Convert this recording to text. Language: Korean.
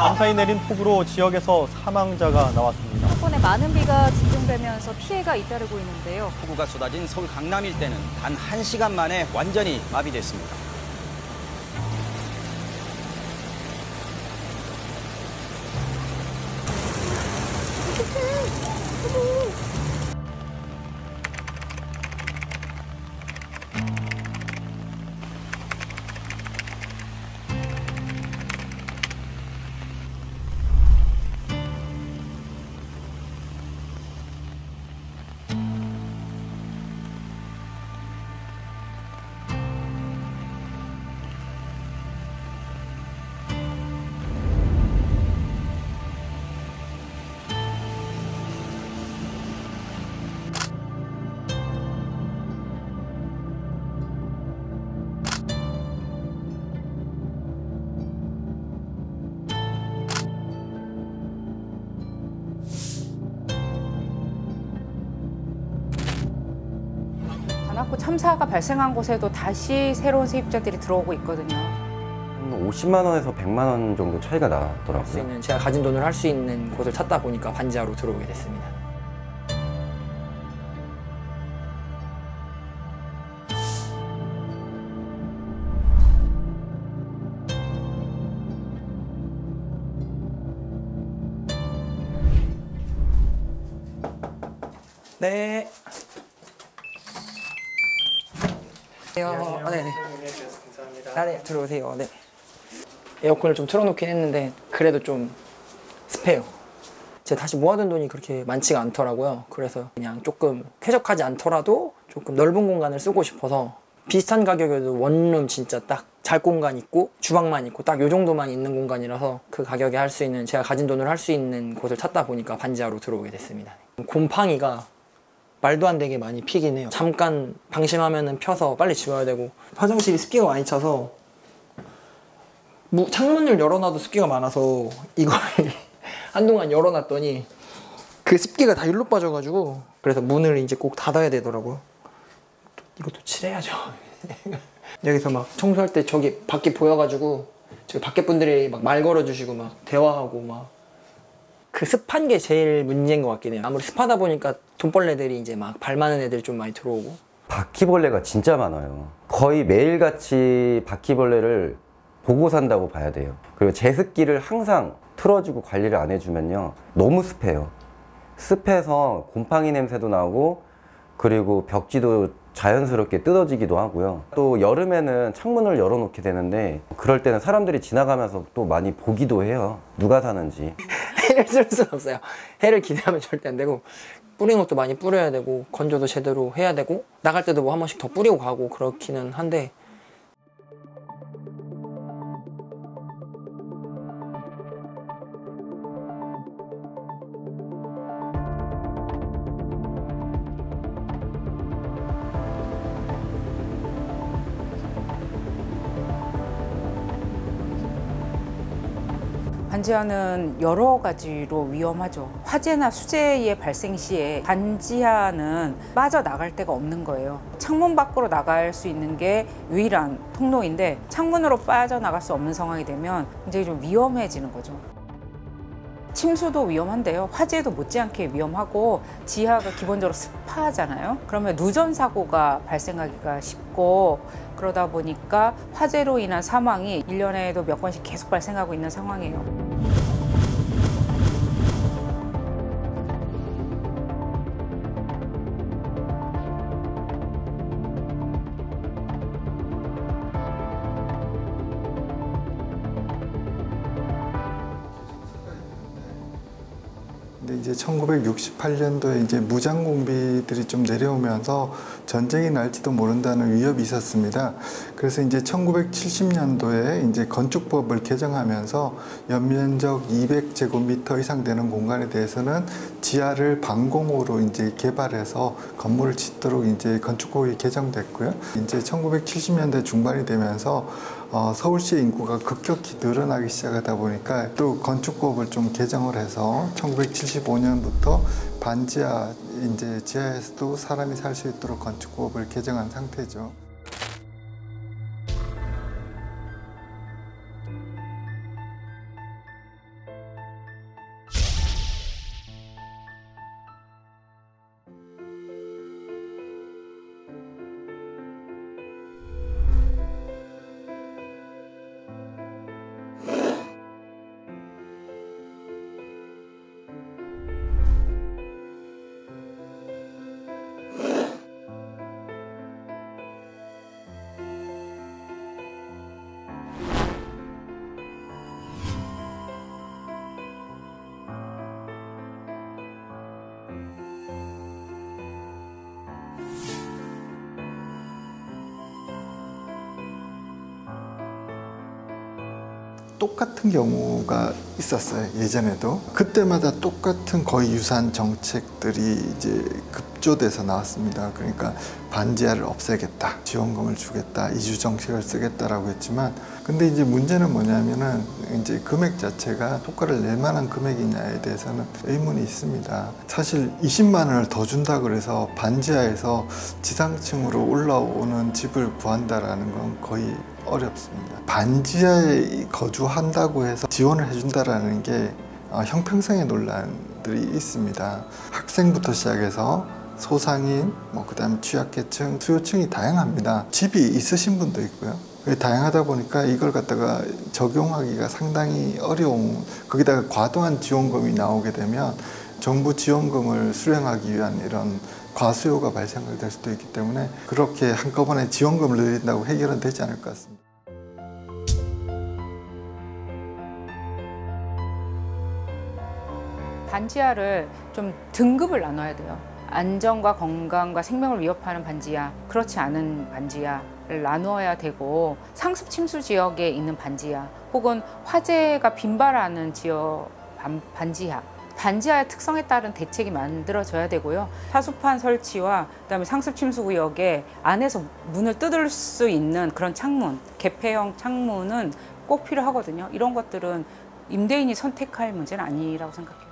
밤사이 내린 폭우로 지역에서 사망자가 나왔습니다. 한번에 많은 비가 집중되면서 피해가 잇따르고 있는데요. 폭우가 쏟아진 서울 강남 일대는 단 1시간 만에 완전히 마비됐습니다. 관악구 참사가 발생한 곳에도 다시 새로운 세입자들이 들어오고 있거든요. 50만 원에서 100만 원 정도 차이가 나더라고요. 제가 가진 돈을 할 수 있는 곳을 찾다 보니까 반지하로 들어오게 됐습니다. 네. 네네. 네, 들어오세요. 네. 에어컨을 좀 틀어놓긴 했는데 그래도 좀 습해요. 제가 다시 모아둔 돈이 그렇게 많지가 않더라고요. 그래서 그냥 조금 쾌적하지 않더라도 조금 넓은 공간을 쓰고 싶어서 비슷한 가격에도 원룸 진짜 딱 잘 공간 있고 주방만 있고 딱 요 정도만 있는 공간이라서 그 가격에 할 수 있는, 제가 가진 돈을 할 수 있는 곳을 찾다 보니까 반지하로 들어오게 됐습니다. 곰팡이가 말도 안 되게 많이 피긴 해요. 잠깐 방심하면은 펴서 빨리 지워야 되고, 화장실이 습기가 많이 차서 창문을 열어놔도 습기가 많아서 이걸 한동안 열어놨더니 그 습기가 다 일로 빠져가지고, 그래서 문을 이제 꼭 닫아야 되더라고요. 이것도 칠해야죠. 여기서 막 청소할 때 저기 밖이 보여가지고 저기 밖에 분들이 막 말 걸어주시고 막 대화하고 막, 그 습한 게 제일 문제인 것 같긴 해요. 아무리 습하다 보니까 돈벌레들이 이제 막 발 많은 애들이 좀 많이 들어오고. 바퀴벌레가 진짜 많아요. 거의 매일같이 바퀴벌레를 보고 산다고 봐야 돼요. 그리고 제습기를 항상 틀어주고 관리를 안 해주면요, 너무 습해요. 습해서 곰팡이 냄새도 나고, 그리고 벽지도 자연스럽게 뜯어지기도 하고요. 또 여름에는 창문을 열어놓게 되는데, 그럴 때는 사람들이 지나가면서 또 많이 보기도 해요. 누가 사는지. 해를 쓸 수는 없어요. 해를 기대하면 절대 안 되고, 뿌리는 것도 많이 뿌려야 되고, 건조도 제대로 해야 되고, 나갈 때도 뭐 한 번씩 더 뿌리고 가고 그렇기는 한데, 반지하는 여러 가지로 위험하죠. 화재나 수재의 발생 시에 반지하는 빠져나갈 데가 없는 거예요. 창문 밖으로 나갈 수 있는 게 유일한 통로인데, 창문으로 빠져나갈 수 없는 상황이 되면 굉장히 좀 위험해지는 거죠. 침수도 위험한데요. 화재도 못지않게 위험하고, 지하가 기본적으로 습하잖아요. 그러면 누전 사고가 발생하기가 쉽고, 그러다 보니까 화재로 인한 사망이 1년에도 몇 건씩 계속 발생하고 있는 상황이에요. 근데 이제 1968년도에 이제 무장 공비들이 좀 내려오면서 전쟁이 날지도 모른다는 위협이 있었습니다. 그래서 이제 1970년도에 이제 건축법을 개정하면서 연면적 200제곱미터 이상 되는 공간에 대해서는 지하를 방공호로 이제 개발해서 건물을 짓도록 이제 건축법이 개정됐고요. 이제 1970년대 중반이 되면서 서울시의 인구가 급격히 늘어나기 시작하다 보니까 또 건축법을 좀 개정을 해서 1975년부터 반지하 이제 지하에서도 사람이 살 수 있도록 건축법을 개정한 상태죠. 똑같은 경우가 있었어요. 예전에도. 그때마다 똑같은 거의 유사한 정책들이 이제 급조돼서 나왔습니다. 그러니까 반지하를 없애겠다, 지원금을 주겠다, 이주 정책을 쓰겠다라고 했지만, 근데 이제 문제는 뭐냐면은 이제 금액 자체가 효과를 낼 만한 금액이냐에 대해서는 의문이 있습니다. 사실 20만 원을 더 준다 그래서 반지하에서 지상층으로 올라오는 집을 구한다라는 건 거의 어렵습니다. 반지하에 거주한다고 해서 지원을 해준다라는 게 형평성의 논란들이 있습니다. 학생부터 시작해서 소상인, 그다음 취약계층, 수요층이 다양합니다. 집이 있으신 분도 있고요. 다양하다 보니까 이걸 갖다가 적용하기가 상당히 어려운, 거기다가 과도한 지원금이 나오게 되면 정부 지원금을 수령하기 위한 이런 과수요가 발생될 수도 있기 때문에 그렇게 한꺼번에 지원금을 늘린다고 해결은 되지 않을 것 같습니다. 반지하를 좀 등급을 나눠야 돼요. 안전과 건강과 생명을 위협하는 반지하, 그렇지 않은 반지하를 나누어야 되고, 상습 침수 지역에 있는 반지하 혹은 화재가 빈발하는 지역 반지하, 반지하의 특성에 따른 대책이 만들어져야 되고요. 타수판 설치와 그다음에 상습 침수 구역에 안에서 문을 뜯을 수 있는 그런 창문, 개폐형 창문은 꼭 필요하거든요. 이런 것들은 임대인이 선택할 문제는 아니라고 생각해요.